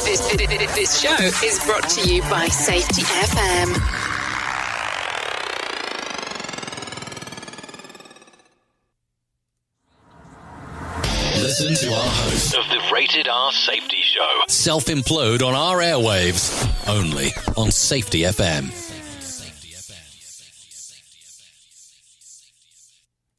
This show is brought to you by Safety FM. Listen to our host of the Rated R Safety Show self-implode on our airwaves only on Safety FM.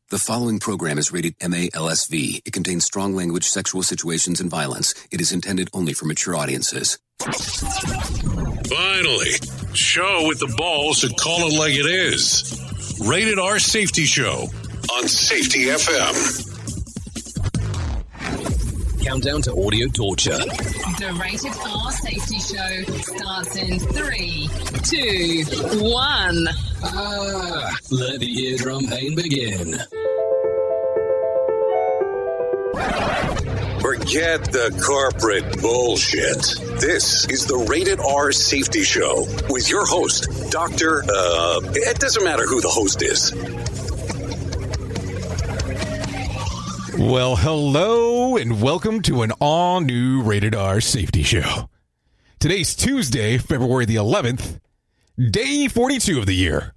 The following program is rated MA-LSV. It contains strong language, sexual situations, and violence. It is intended only for mature audiences. Finally, show with the balls to call it like it is. Rated R Safety Show on Safety FM. Countdown to audio torture. The Rated R Safety Show starts in 3, 2, 1. Let the eardrum pain begin. Forget the corporate bullshit. This is the Rated R Safety Show with your host, Dr. It doesn't matter who the host is. Well, hello and welcome to an all-new Rated R Safety Show. Today's Tuesday, February the 11th, day 42 of the year.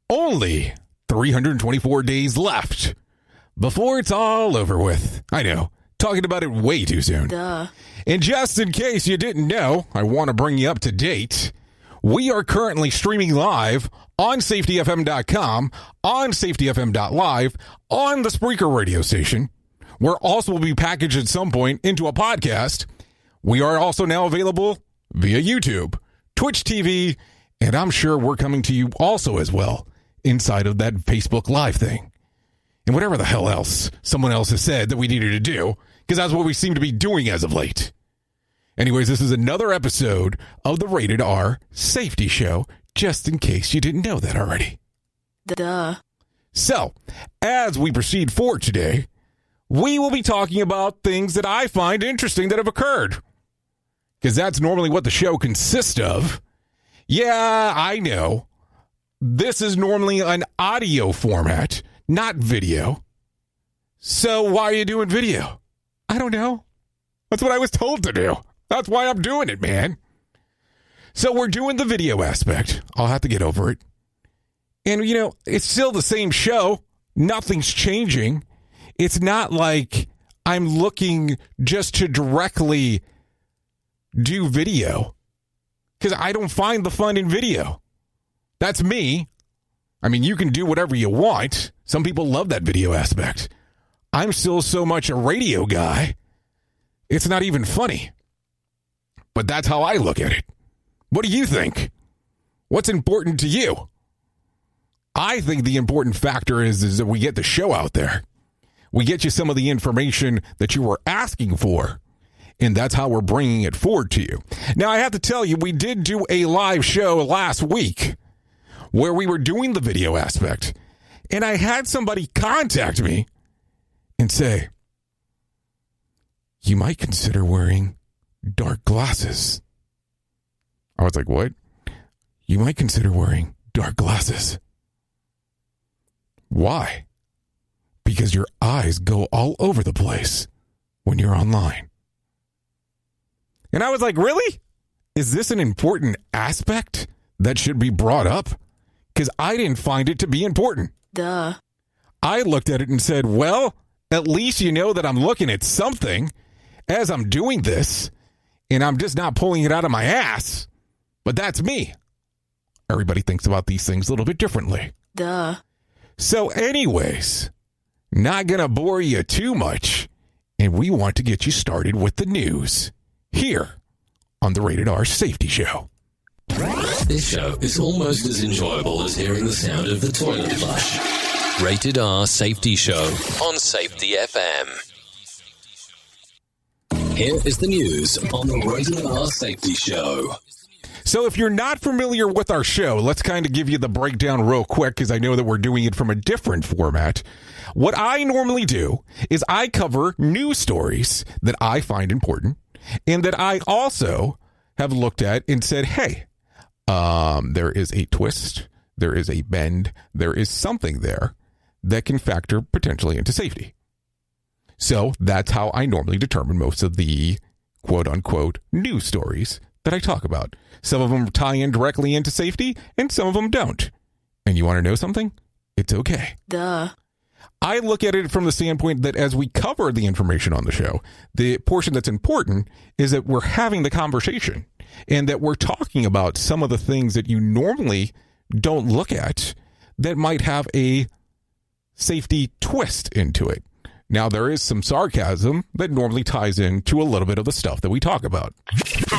Only 324 days left before it's all over with. I know, talking about it way too soon. Duh. And just in case you didn't know, I want to bring you up to date. We are currently streaming live on safetyfm.com, on safetyfm.live, on the Spreaker radio station. We're also will be packaged at some point into a podcast. We are also now available via YouTube, Twitch TV, and I'm sure we're coming to you also as well inside of that Facebook Live thing. And whatever the hell else someone else has said that we needed to do, because that's what we seem to be doing as of late. Anyways, this is another episode of the Rated R Safety Show, just in case you didn't know that already. Duh. So, as we proceed forward today, we will be talking about things that I find interesting that have occurred. Because that's normally what the show consists of. Yeah, I know. This is normally an audio format, not video. So why are you doing video? I don't know. That's what I was told to do. That's why I'm doing it, man. So we're doing the video aspect. I'll have to get over it. And, you know, it's still the same show. Nothing's changing. It's not like I'm looking just to directly do video. Because I don't find the fun in video. That's me. I mean, you can do whatever you want. Some people love that video aspect. I'm still so much a radio guy. It's not even funny. But that's how I look at it. What do you think? What's important to you? I think the important factor is that we get the show out there. We get you some of the information that you were asking for. And that's how we're bringing it forward to you. Now, I have to tell you, we did do a live show last week where we were doing the video aspect. And I had somebody contact me and say, you might consider wearing dark glasses. I was like, what? You might consider wearing dark glasses. Why? Because your eyes go all over the place when you're online. And I was like, really? Is this an important aspect that should be brought up? Because I didn't find it to be important. Duh. I looked at it and said, well, at least you know that I'm looking at something as I'm doing this, and I'm just not pulling it out of my ass. But that's me. Everybody thinks about these things a little bit differently. Duh. So anyways, not going to bore you too much, and we want to get you started with the news here on the Rated R Safety Show. This show is almost as enjoyable as hearing the sound of the toilet flush. Rated R Safety Show on Safety FM. Here is the news on the Rated R Safety Show. So if you're not familiar with our show, let's kind of give you the breakdown real quick because I know that we're doing it from a different format. What I normally do is I cover news stories that I find important and that I also have looked at and said, hey, there is a twist, there is a bend, there is something there that can factor potentially into safety. So that's how I normally determine most of the quote-unquote news stories that I talk about. Some of them tie in directly into safety, and some of them don't. And you want to know something? It's okay. Duh. I look at it from the standpoint that as we cover the information on the show, the portion that's important is that we're having the conversation and that we're talking about some of the things that you normally don't look at that might have a safety twist into it. Now, there is some sarcasm that normally ties into a little bit of the stuff that we talk about.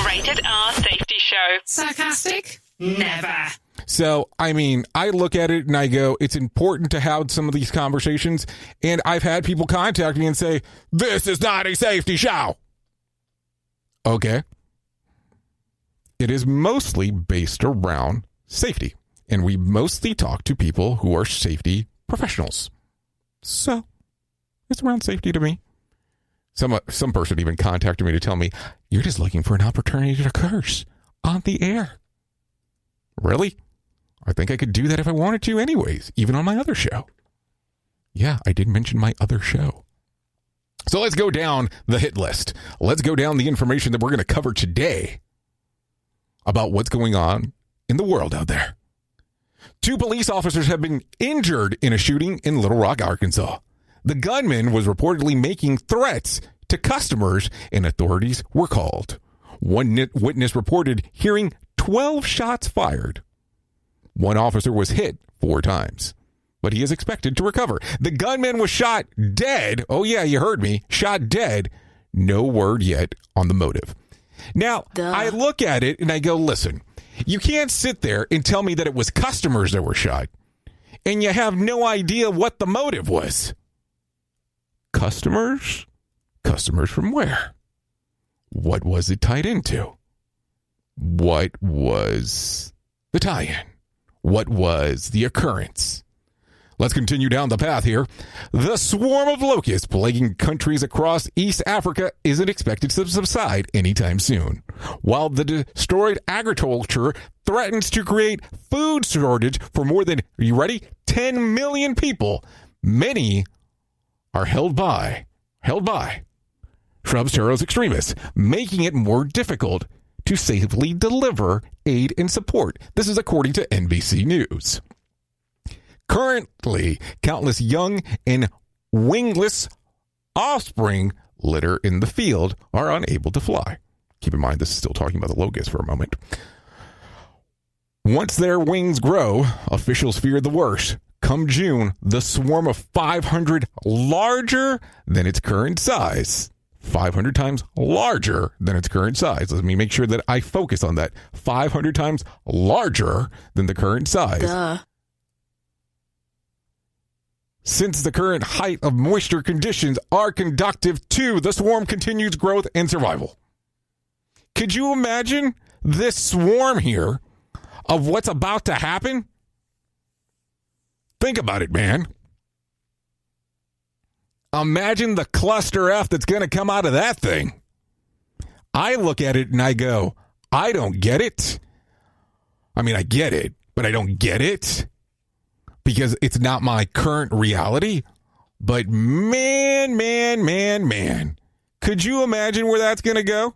Rated R Safety Show. Sarcastic? Never. So, I mean, I look at it and I go, it's important to have some of these conversations. And I've had people contact me and say, this is not a safety show. Okay. It is mostly based around safety. And we mostly talk to people who are safety professionals. So, it's around safety to me. Some person even contacted me to tell me, you're just looking for an opportunity to curse on the air. Really? I think I could do that if I wanted to anyways, even on my other show. Yeah, I did mention my other show. So let's go down the hit list. Let's go down the information that we're going to cover today about what's going on in the world out there. 2 police officers have been injured in a shooting in Little Rock, Arkansas. The gunman was reportedly making threats to customers, and authorities were called. One witness reported hearing 12 shots fired. One officer was hit 4 times, but he is expected to recover. The gunman was shot dead. Oh, yeah, you heard me. Shot dead. No word yet on the motive. Now, I look at it and I go, listen, you can't sit there and tell me that it was customers that were shot, and you have no idea what the motive was. Customers? Customers from where? What was it tied into? What was the tie-in? What was the occurrence? Let's continue down the path here. The swarm of locusts plaguing countries across East Africa isn't expected to subside anytime soon. While the destroyed agriculture threatens to create food shortage for more than, are you ready? 10 million people, many are held by Trump's terrorist extremists, making it more difficult to safely deliver aid and support. This is according to NBC News. Currently, countless young and wingless offspring litter in the field are unable to fly. Keep in mind, this is still talking about the locusts for a moment. Once their wings grow, officials fear the worst. Come June, the swarm of 500 larger than its current size. 500 times larger than its current size. Let me make sure that I focus on that. 500 times larger than the current size. Duh. Since the current height of moisture conditions are conducive to the swarm continues growth and survival. Could you imagine this swarm here of what's about to happen? Think about it, man. Imagine the cluster F that's going to come out of that thing. I look at it and I go, I don't get it. I mean, I get it, but I don't get it because it's not my current reality. But man, could you imagine where that's going to go?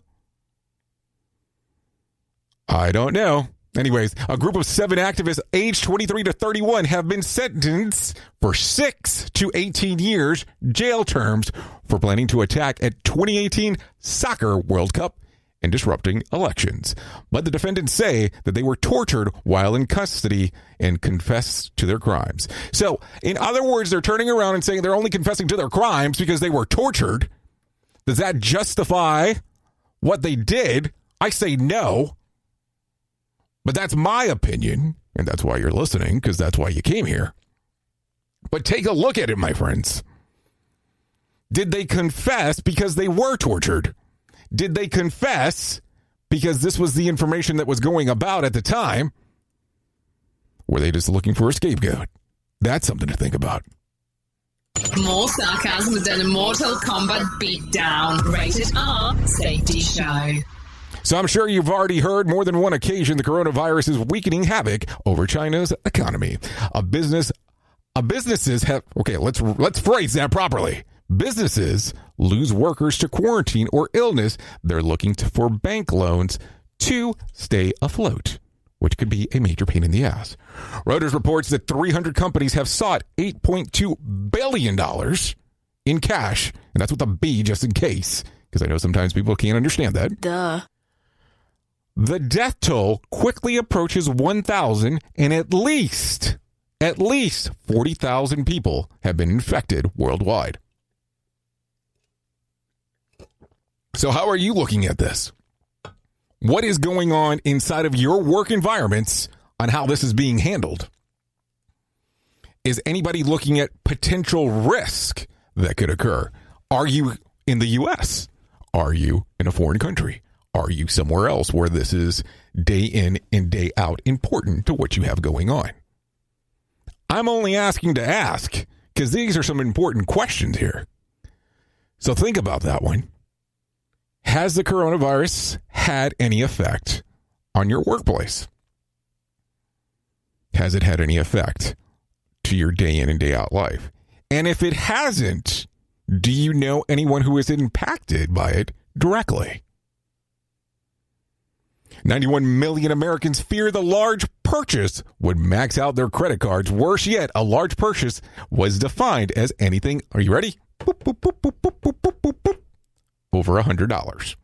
I don't know. Anyways, a group of 7 activists aged 23 to 31 have been sentenced for 6 to 18 years jail terms for planning to attack at 2018 Soccer World Cup and disrupting elections. But the defendants say that they were tortured while in custody and confessed to their crimes. So, in other words, they're turning around and saying they're only confessing to their crimes because they were tortured. Does that justify what they did? I say no. But that's my opinion, and that's why you're listening, because that's why you came here. But take a look at it, my friends. Did they confess because they were tortured? Did they confess because this was the information that was going about at the time? Were they just looking for a scapegoat? That's something to think about. More sarcasm than a Mortal Kombat beatdown. Rated R Safety Show. So I'm sure you've already heard more than one occasion the coronavirus is wreaking havoc over China's economy. Businesses have, okay, let's phrase that properly. businesses lose workers to quarantine or illness, they're looking for bank loans to stay afloat, which could be a major pain in the ass. Reuters reports that 300 companies have sought $8.2 billion in cash, and that's with a B just in case, because I know sometimes people can't understand that. Duh. The death toll quickly approaches 1,000, and at least 40,000 people have been infected worldwide. So how are you looking at this? What is going on inside of your work environments on how this is being handled? Is anybody looking at potential risk that could occur? Are you in the U.S.? Are you in a foreign country? Are you somewhere else where this is day in and day out important to what you have going on? I'm only asking to ask because these are some important questions here. So think about that one. Has the coronavirus had any effect on your workplace? Has it had any effect to your day in and day out life? And if it hasn't, do you know anyone who is impacted by it directly? 91 million Americans fear the large purchase would max out their credit cards. Worse yet, a large purchase was defined as anything, are you ready? Boop, boop, boop, boop, boop, boop, boop, boop, boop. Over $100.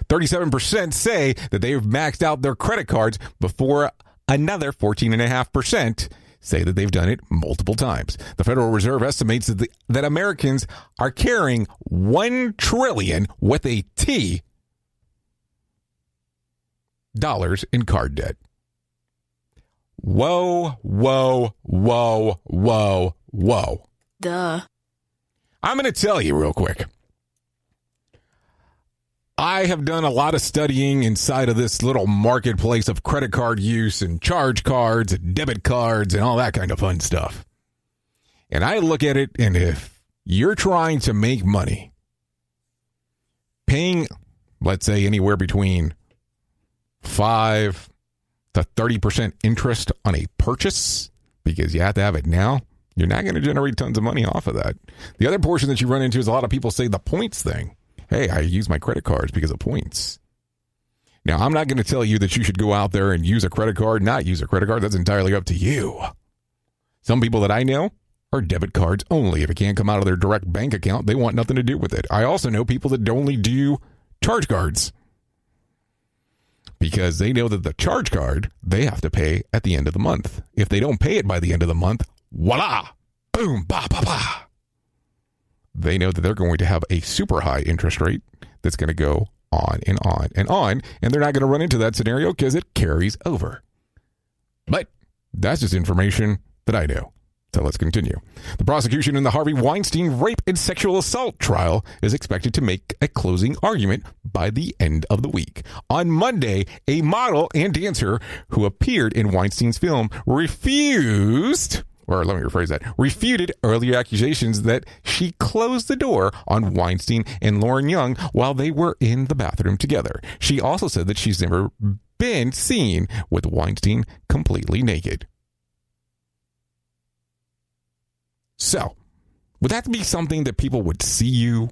37% say that they've maxed out their credit cards before another 14.5% say that they've done it multiple times. The Federal Reserve estimates that Americans are carrying $1 trillion with a T dollars in card debt. Whoa, whoa, whoa, whoa, whoa. Duh. I'm going to tell you real quick. I have done a lot of studying inside of this little marketplace of credit card use and charge cards and debit cards and all that kind of fun stuff. And I look at it, and if you're trying to make money, paying, let's say, anywhere between 5 to 30% interest on a purchase, because you have to have it now, you're not going to generate tons of money off of that. The other portion that you run into is a lot of people say the points thing. Hey, I use my credit cards because of points. Now, I'm not going to tell you that you should go out there and use a credit card, not use a credit card. That's entirely up to you. Some people that I know are debit cards only. If it can't come out of their direct bank account, they want nothing to do with it. I also know people that only do charge cards because they know that the charge card, they have to pay at the end of the month. If they don't pay it by the end of the month, voila, boom, ba, ba, ba. They know that they're going to have a super high interest rate that's going to go on and on and on, and they're not going to run into that scenario because it carries over. But that's just information that I know. So let's continue. The prosecution in the Harvey Weinstein rape and sexual assault trial is expected to make a closing argument by the end of the week. On Monday, a model and dancer who appeared in Weinstein's film refuted earlier accusations that she closed the door on Weinstein and Lauren Young while they were in the bathroom together. She also said that she's never been seen with Weinstein completely naked. So, would that be something that people would see you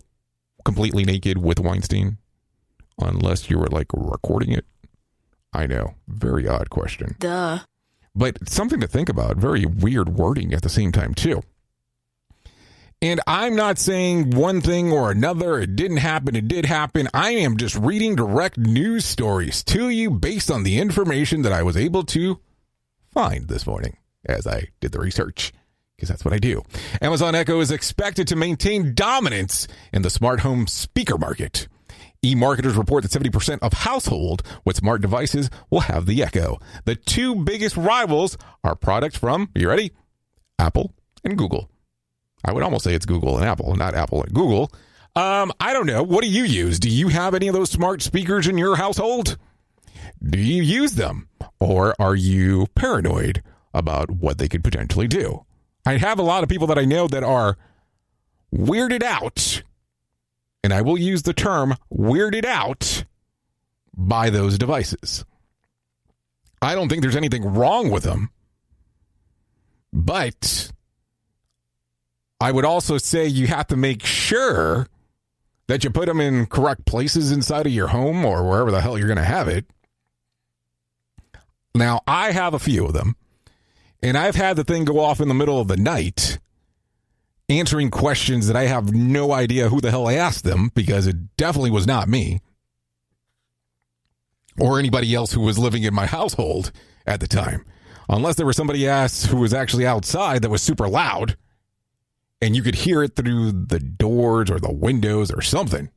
completely naked with Weinstein? Unless you were, like, recording it? I know. Very odd question. Duh. But something to think about. Very weird wording at the same time, too. And I'm not saying one thing or another. It didn't happen. It did happen. I am just reading direct news stories to you based on the information that I was able to find this morning as I did the research. Because that's what I do. Amazon Echo is expected to maintain dominance in the smart home speaker market. E-marketers report that 70% of households with smart devices will have the Echo. The two biggest rivals are products from, are you ready? Apple and Google. I would almost say it's Google and Apple, not Apple and Google. I don't know. What do you use? Do you have any of those smart speakers in your household? Do you use them? Or are you paranoid about what they could potentially do? I have a lot of people that I know that are weirded out, and I will use the term weirded out by those devices. I don't think there's anything wrong with them, but I would also say you have to make sure sure that you put them in correct places inside of your home or wherever the hell you're going to have it. Now, I have a few of them, and I've had the thing go off in the middle of the night answering questions that I have no idea who the hell asked them, because it definitely was not me or anybody else who was living in my household at the time. Unless there was somebody asked who was actually outside that was super loud, and you could hear it through the doors or the windows or something.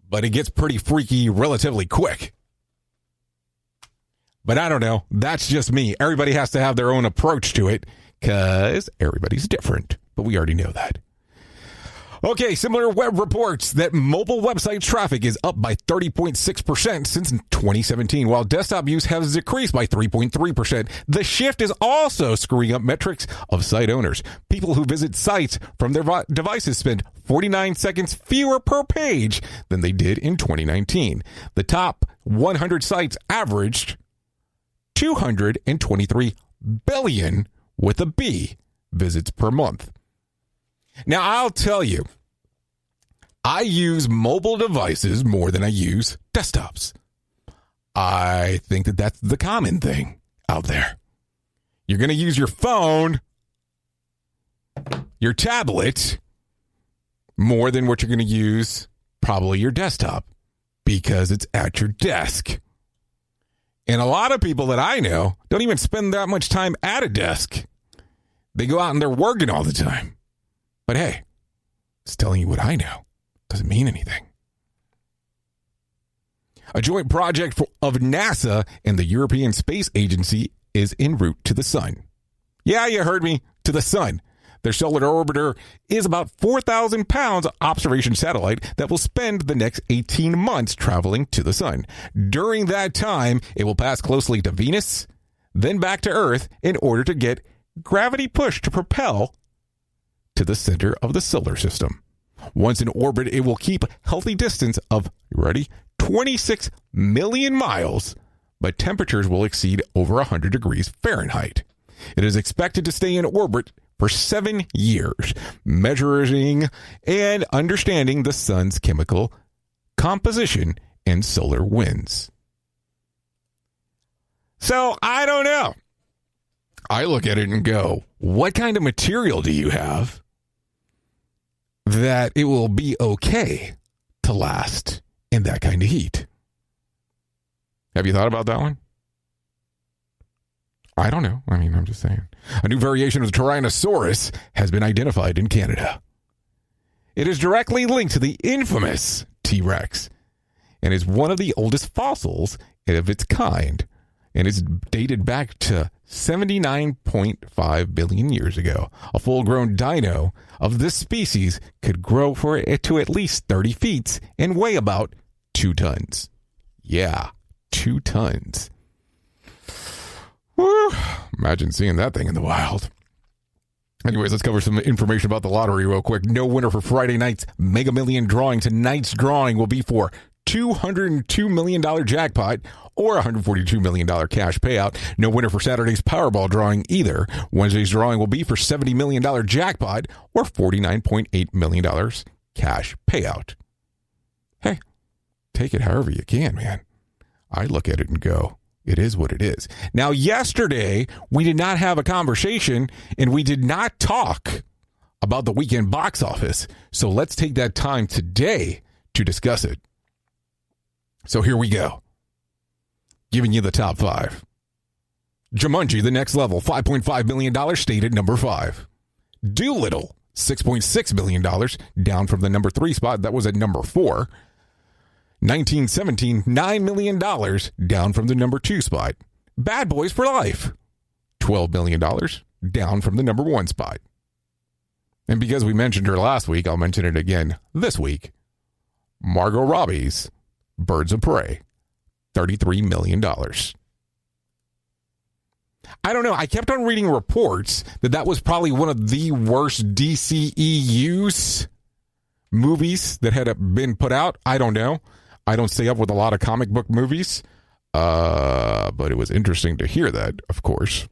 But it gets pretty freaky relatively quick. But I don't know. That's just me. Everybody has to have their own approach to it because everybody's different. But we already know that. Okay, similar web reports that mobile website traffic is up by 30.6% since 2017, while desktop use has decreased by 3.3%. The shift is also screwing up metrics of site owners. People who visit sites from their devices spend 49 seconds fewer per page than they did in 2019. The top 100 sites averaged 223 billion with a B visits per month. Now, I'll tell you, I use mobile devices more than I use desktops. I think that that's the common thing out there. You're going to use your phone, your tablet, more than what you're going to use probably your desktop because it's at your desk. And a lot of people that I know don't even spend that much time at a desk. They go out and they're working all the time. But hey, it's telling you what I know. Doesn't mean anything. A joint project of NASA and the European Space Agency is en route to the sun. Yeah, you heard me, to the sun. Their solar orbiter is about 4,000 pounds observation satellite that will spend the next 18 months traveling to the sun. During that time, it will pass closely to Venus, then back to Earth in order to get gravity push to propel to the center of the solar system. Once in orbit, it will keep healthy distance of, you ready, 26 million miles, but temperatures will exceed over 100 degrees Fahrenheit. It is expected to stay in orbit for 7 years, measuring and understanding the sun's chemical composition and solar winds. So, I don't know. I look at it and go, what kind of material do you have that it will be okay to last in that kind of heat? Have you thought about that one? I don't know. I mean, I'm just saying. A new variation of the Tyrannosaurus has been identified in Canada. It is directly linked to the infamous T-Rex and is one of the oldest fossils of its kind, and is dated back to 79.5 billion years ago. A full-grown dino of this species could grow for it to at least 30 feet and weigh about 2 tons. Yeah, 2 tons. Woo! Imagine seeing that thing in the wild. Anyways, let's cover some information about the lottery real quick. No winner for Friday night's Mega Million drawing. Tonight's drawing will be for $202 million jackpot or $142 million cash payout. No winner for Saturday's Powerball drawing either. Wednesday's drawing will be for $70 million jackpot or $49.8 million cash payout. Hey, take it however you can, man. I look at it and go, it is what it is. Now, yesterday, we did not have a conversation and we did not talk about the weekend box office. So let's take that time today to discuss it. So here we go. Giving you the top 5. Jumanji, The Next Level, $5.5 million, stayed at number 5. Doolittle, $6.6 million, down from the number 3 spot. That was at number 4. 1917, $9 million, down from the number 2 spot. Bad Boys for Life, $12 million, down from the number 1 spot. And because we mentioned her last week, I'll mention it again this week. Margot Robbie's Birds of Prey, $33 million. I don't know. I kept on reading reports that was probably one of the worst DCEU's movies that had been put out. I don't know. I don't stay up with a lot of comic book movies, but it was interesting to hear that, of course.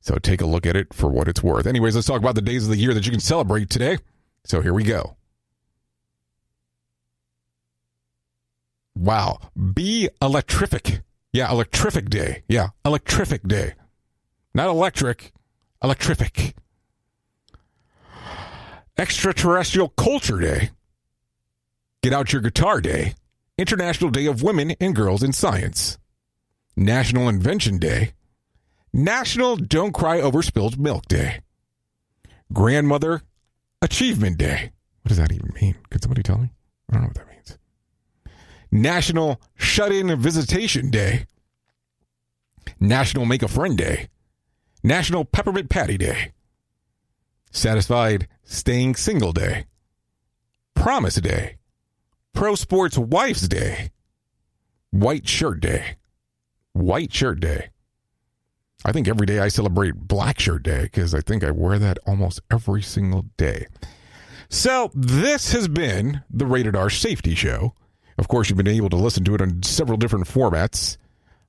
So take a look at it for what it's worth. Anyways, let's talk about the days of the year that you can celebrate today. So here we go. Wow. Be electrific. Yeah, electrific day. Yeah, electrific day. Not electric, electrific. Extraterrestrial Culture Day. Get Out Your Guitar Day. International Day of Women and Girls in Science. National Invention Day. National Don't Cry Over Spilled Milk Day. Grandmother Achievement Day. What does that even mean? Could somebody tell me? I don't know what that means. National Shut-In Visitation Day. National Make a Friend Day. National Peppermint Patty Day. Satisfied Staying Single Day. Promise Day. Pro Sports Wives Day. White Shirt Day. White Shirt Day. I think every day I celebrate Black Shirt Day because I think I wear that almost every single day. So this has been the Rated R Safety Show. Of course, you've been able to listen to it on several different formats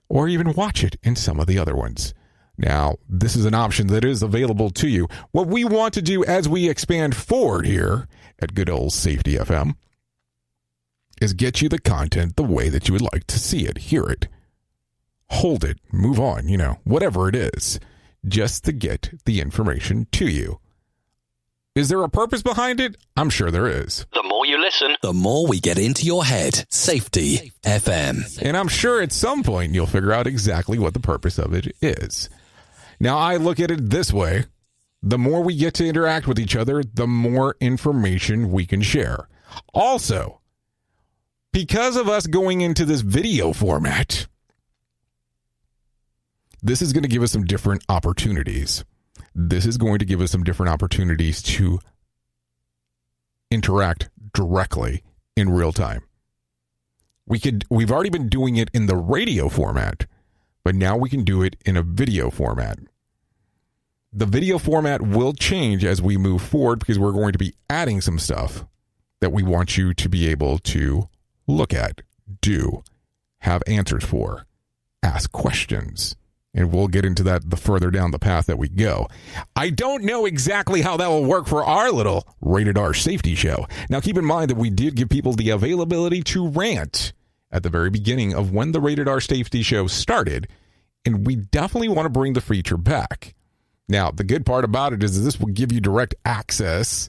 or even watch it in some of the other ones. Now, this is an option that is available to you. What we want to do as we expand forward here at good old Safety FM is get you the content the way that you would like to see it, hear it, hold it, move on, whatever it is, just to get the information to you. Is there a purpose behind it? I'm sure there is. The more you listen, the more we get into your head. Safety FM. And I'm sure at some point you'll figure out exactly what the purpose of it is. Now, I look at it this way. The more we get to interact with each other, the more information we can share. Also, because of us going into this video format, this is going to give us some different opportunities. This is going to give us some different opportunities to interact directly in real time. We've already been doing it in the radio format, but now we can do it in a video format. The video format will change as we move forward because we're going to be adding some stuff that we want you to be able to look at, do, have answers for, ask questions. And we'll get into that the further down the path that we go. I don't know exactly how that will work for our little Rated R Safety Show. Now, keep in mind that we did give people the availability to rant at the very beginning of when the Rated R Safety Show started, and we definitely want to bring the feature back. Now, the good part about it is this will give you direct access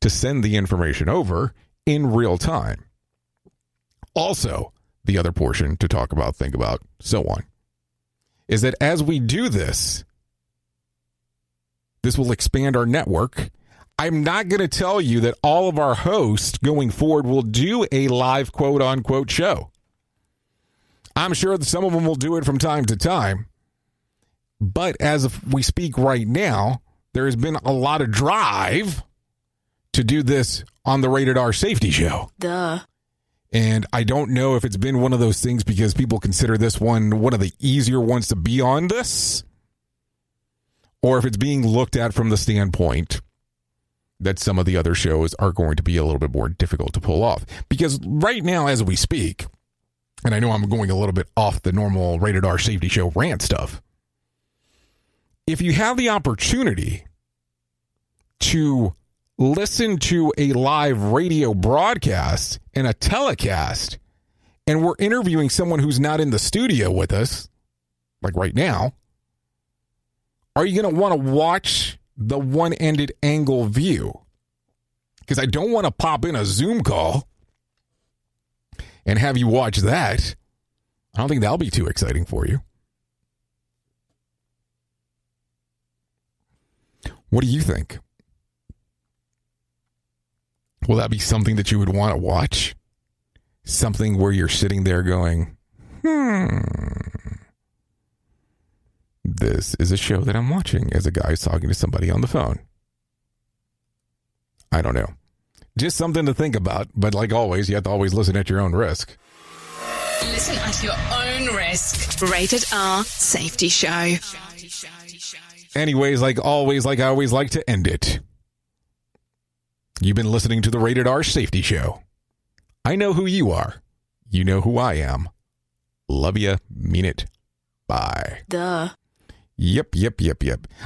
to send the information over in real time. Also, the other portion to talk about, think about, so on, is that as we do this, this will expand our network. I'm not going to tell you that all of our hosts going forward will do a live quote-unquote show. I'm sure that some of them will do it from time to time. But as we speak right now, there has been a lot of drive to do this on the Rated R Safety Show. Duh. And I don't know if it's been one of those things because people consider this one of the easier ones to be on this, or if it's being looked at from the standpoint that some of the other shows are going to be a little bit more difficult to pull off. Because right now, as we speak, and I know I'm going a little bit off the normal Rated R Safety Show rant stuff, if you have the opportunity to listen to a live radio broadcast and a telecast, and we're interviewing someone who's not in the studio with us, like right now, are you going to want to watch the one-ended angle view? Because I don't want to pop in a Zoom call and have you watch that. I don't think that'll be too exciting for you. What do you think? Will that be something that you would want to watch? Something where you're sitting there going, this is a show that I'm watching as a guy's talking to somebody on the phone. I don't know. Just something to think about. But like always, you have to always listen at your own risk. Listen at your own risk. Rated R Safety Show. Anyways, like always, like I always like to end it. You've been listening to the Rated R Safety Show. I know who you are. You know who I am. Love ya. Mean it. Bye. Duh. Yep.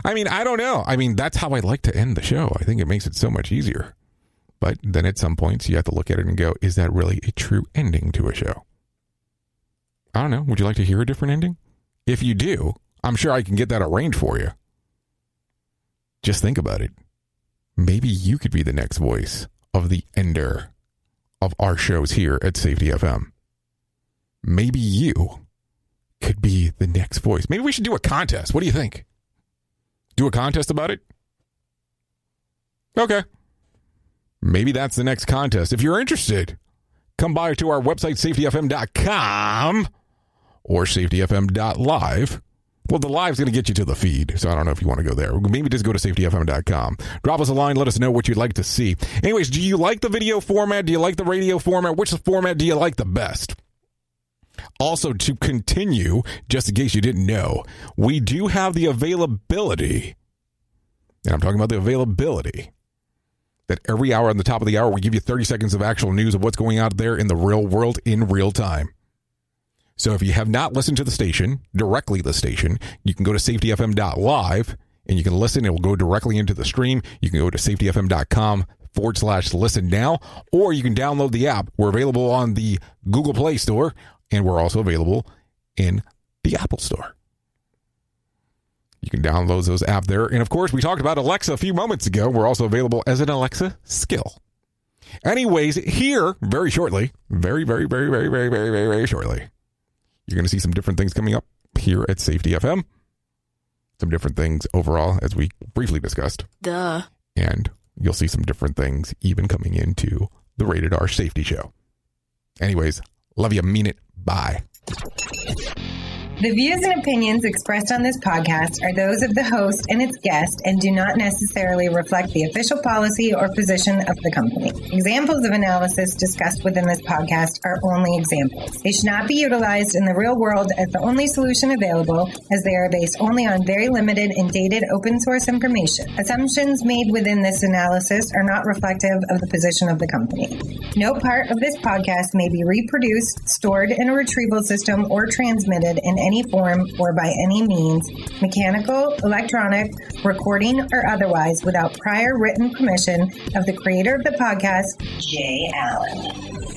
I mean, I don't know. I mean, that's how I like to end the show. I think it makes it so much easier. But then at some points, you have to look at it and go, is that really a true ending to a show? I don't know. Would you like to hear a different ending? If you do, I'm sure I can get that arranged for you. Just think about it. Maybe you could be the next voice of the ender of our shows here at Safety FM. Maybe you could be the next voice. Maybe we should do a contest. What do you think? Do a contest about it? Okay. Maybe that's the next contest. If you're interested, come by to our website, safetyfm.com or safetyfm.live. Well, the live's going to get you to the feed, so I don't know if you want to go there. Maybe just go to safetyfm.com. Drop us a line. Let us know what you'd like to see. Anyways, do you like the video format? Do you like the radio format? Which format do you like the best? Also, to continue, just in case you didn't know, we do have the availability, and I'm talking about the availability, that every hour on the top of the hour, we give you 30 seconds of actual news of what's going on there in the real world in real time. So if you have not listened to the station, directly the station, you can go to safetyfm.live and you can listen. It will go directly into the stream. You can go to safetyfm.com/listen now, or you can download the app. We're available on the Google Play Store, and we're also available in the Apple Store. You can download those apps there. And of course, we talked about Alexa a few moments ago. We're also available as an Alexa skill. Anyways, here, very shortly, very shortly, you're going to see some different things coming up here at Safety FM. Some different things overall, as we briefly discussed. Duh. And you'll see some different things even coming into the Rated R Safety Show. Anyways, love you, mean it. Bye. The views and opinions expressed on this podcast are those of the host and its guest and do not necessarily reflect the official policy or position of the company. Examples of analysis discussed within this podcast are only examples. They should not be utilized in the real world as the only solution available, as they are based only on very limited and dated open source information. Assumptions made within this analysis are not reflective of the position of the company. No part of this podcast may be reproduced, stored in a retrieval system, or transmitted in any form or by any means, mechanical, electronic, recording, or otherwise, without prior written permission of the creator of the podcast, Jay Allen.